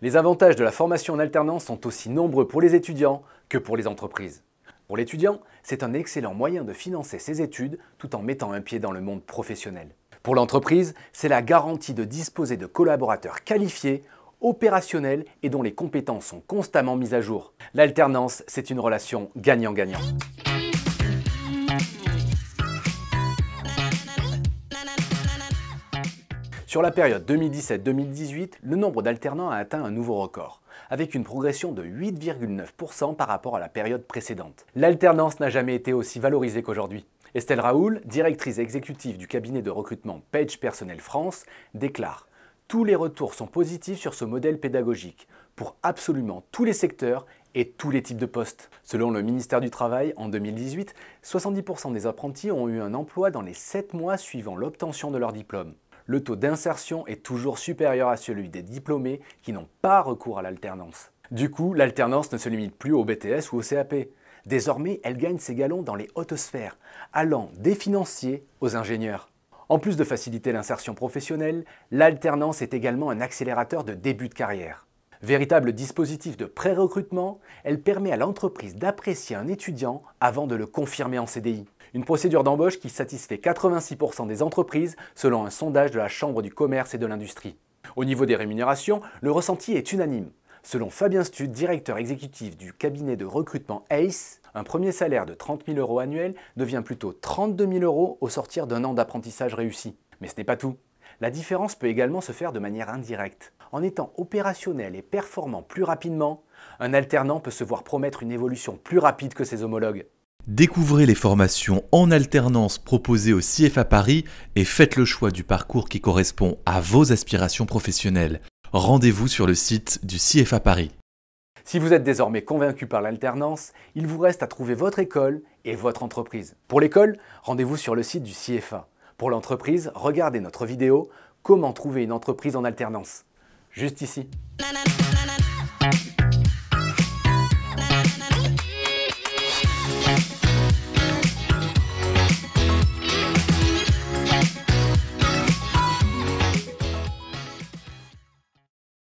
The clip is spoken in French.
Les avantages de la formation en alternance sont aussi nombreux pour les étudiants que pour les entreprises. Pour l'étudiant, c'est un excellent moyen de financer ses études tout en mettant un pied dans le monde professionnel. Pour l'entreprise, c'est la garantie de disposer de collaborateurs qualifiés, opérationnels et dont les compétences sont constamment mises à jour. L'alternance, c'est une relation gagnant-gagnant. Sur la période 2017-2018, le nombre d'alternants a atteint un nouveau record, avec une progression de 8,9% par rapport à la période précédente. L'alternance n'a jamais été aussi valorisée qu'aujourd'hui. Estelle Raoul, directrice exécutive du cabinet de recrutement Page Personnel France, déclare « Tous les retours sont positifs sur ce modèle pédagogique, pour absolument tous les secteurs et tous les types de postes. » Selon le ministère du Travail, en 2018, 70% des apprentis ont eu un emploi dans les 7 mois suivant l'obtention de leur diplôme. Le taux d'insertion est toujours supérieur à celui des diplômés qui n'ont pas recours à l'alternance. Du coup, l'alternance ne se limite plus au BTS ou au CAP. Désormais, elle gagne ses galons dans les hautes sphères, allant des financiers aux ingénieurs. En plus de faciliter l'insertion professionnelle, l'alternance est également un accélérateur de début de carrière. Véritable dispositif de pré-recrutement, elle permet à l'entreprise d'apprécier un étudiant avant de le confirmer en CDI. Une procédure d'embauche qui satisfait 86% des entreprises selon un sondage de la Chambre du commerce et de l'industrie. Au niveau des rémunérations, le ressenti est unanime. Selon Fabien Stud, directeur exécutif du cabinet de recrutement ACE, un premier salaire de 30 000 € annuels devient plutôt 32 000 € au sortir d'un an d'apprentissage réussi. Mais ce n'est pas tout. La différence peut également se faire de manière indirecte. En étant opérationnel et performant plus rapidement, un alternant peut se voir promettre une évolution plus rapide que ses homologues. Découvrez les formations en alternance proposées au CFA Paris et faites le choix du parcours qui correspond à vos aspirations professionnelles. Rendez-vous sur le site du CFA Paris. Si vous êtes désormais convaincu par l'alternance, il vous reste à trouver votre école et votre entreprise. Pour l'école, rendez-vous sur le site du CFA. Pour l'entreprise, regardez notre vidéo « Comment trouver une entreprise en alternance ?» juste ici.